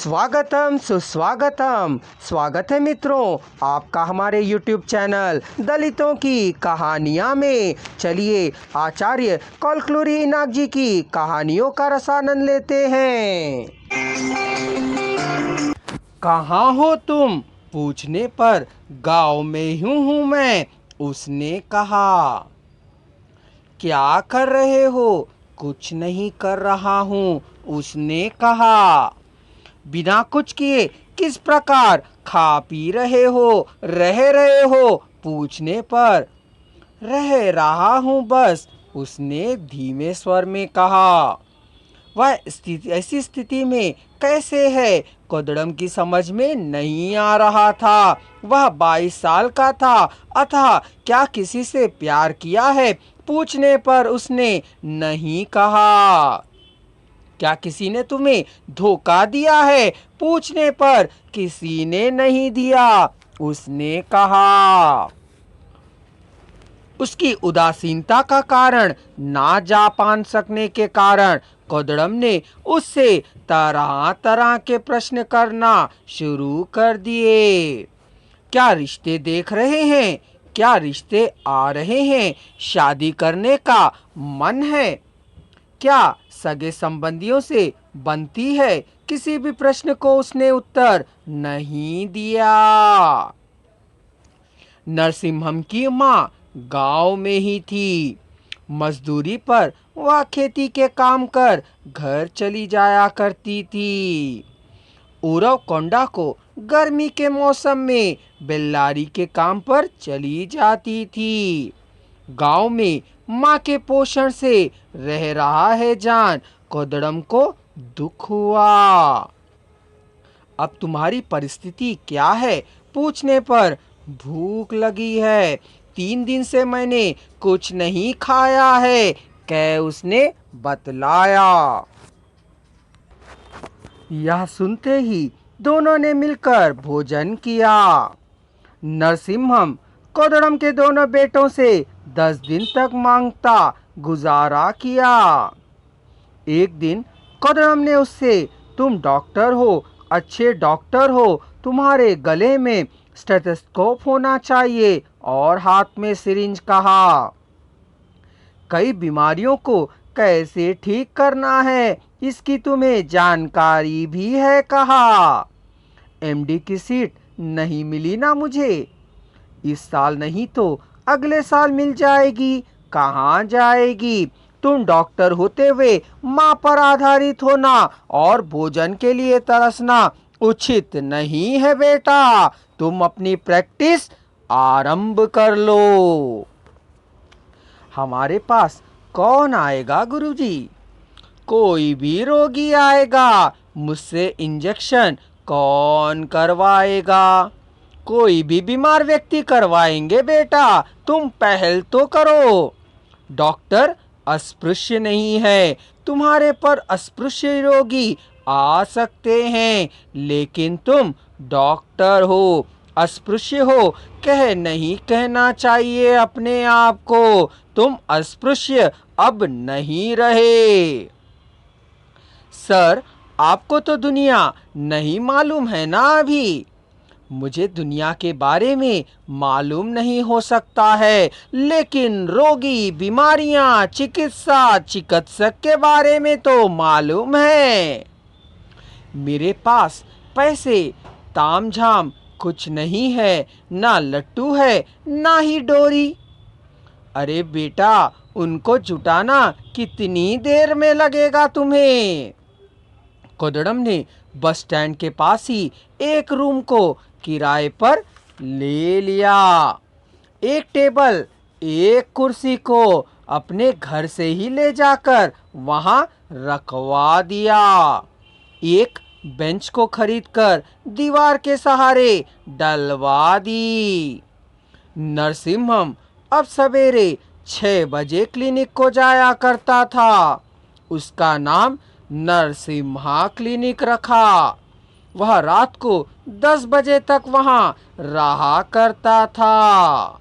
स्वागतम सुस्वागतम। स्वागत है मित्रों आपका हमारे YouTube चैनल दलितों की कहानियाँ में। चलिए आचार्य कलकुलरी इनाक जी की कहानियों का रसानंद लेते हैं। कहाँ हो तुम पूछने पर गाँव में ही हूँ मैं, उसने कहा। क्या कर रहे हो? कुछ नहीं कर रहा हूँ, उसने कहा। बिना कुछ किए किस प्रकार खा पी रहे हो, रह रहे हो पूछने पर रह रहा हूँ बस, उसने धीमे स्वर में कहा। वह स्थिति ऐसी स्थिति में कैसे है कोदड़म की समझ में नहीं आ रहा था। वह 22 साल का था, अतः क्या किसी से प्यार किया है पूछने पर उसने नहीं कहा। क्या किसी ने तुम्हें धोखा दिया है पूछने पर किसी ने नहीं दिया, उसने कहा। उसकी उदासीनता का कारण ना जा पान सकने के कारण कोदड़म ने उससे तरह तरह के प्रश्न करना शुरू कर दिए। क्या रिश्ते देख रहे हैं? क्या रिश्ते आ रहे हैं? शादी करने का मन है? क्या सगे संबंधियों से बनती है? किसी भी प्रश्न को उसने उत्तर नहीं दिया। नरसिम्हम की माँ गांव में ही थी। मजदूरी पर वह खेती के काम कर घर चली जाया करती थी। उरव कोंडा को गर्मी के मौसम में बेल्लारी के काम पर चली जाती थी। गांव में माँ के पोषण से रह रहा है जान कोदड़म को दुख हुआ। अब तुम्हारी परिस्थिति क्या है पूछने पर भूख लगी है, 3 दिन से मैंने कुछ नहीं खाया है, कह उसने बतलाया। यह सुनते ही दोनों ने मिलकर भोजन किया। नरसिम्हम कोदड़म के दोनों बेटों से 10 दिन तक मांगता गुजारा किया। एक दिन कोदड़म ने उससे, तुम डॉक्टर हो, अच्छे डॉक्टर हो, तुम्हारे गले में स्टेथोस्कोप होना चाहिए और हाथ में सिरिंज कहा। कई बीमारियों को कैसे ठीक करना है इसकी तुम्हें जानकारी भी है कहा। एमडी की सीट नहीं मिली ना मुझे, इस साल नहीं तो अगले साल मिल जाएगी। कहाँ जाएगी? तुम डॉक्टर होते हुए माँ पर आधारित होना और भोजन के लिए तरसना उचित नहीं है बेटा। तुम अपनी प्रैक्टिस आरंभ कर लो। हमारे पास कौन आएगा गुरुजी? कोई भी रोगी आएगा। मुझसे इंजेक्शन कौन करवाएगा? कोई भी बीमार व्यक्ति करवाएंगे बेटा, तुम पहल तो करो। डॉक्टर अस्पृश्य नहीं है, तुम्हारे पर अस्पृश्य रोगी आ सकते हैं, लेकिन तुम डॉक्टर हो, अस्पृश्य हो कह नहीं कहना चाहिए अपने आप को। तुम अस्पृश्य अब नहीं रहे। सर, आपको तो दुनिया नहीं मालूम है ना अभी। मुझे दुनिया के बारे में मालूम नहीं हो सकता है, लेकिन रोगी, बीमारियां, चिकित्सा, चिकित्सक के बारे में तो मालूम है। मेरे पास पैसे तामझाम कुछ नहीं है, ना लट्टू है ना ही डोरी। अरे बेटा, उनको जुटाना कितनी देर में लगेगा तुम्हें? कोदड़म ने बस स्टैंड के पास ही एक रूम को किराए पर ले लिया। एक टेबल, एक कुर्सी को अपने घर से ही ले जाकर वहां रखवा दिया। एक बेंच को खरीदकर दीवार के सहारे डलवा दी। नरसिम्हम अब सवेरे 6 बजे क्लिनिक को जाया करता था। उसका नाम नरसिम्हा क्लिनिक रखा। वह रात को 10 बजे तक वहां रहा करता था।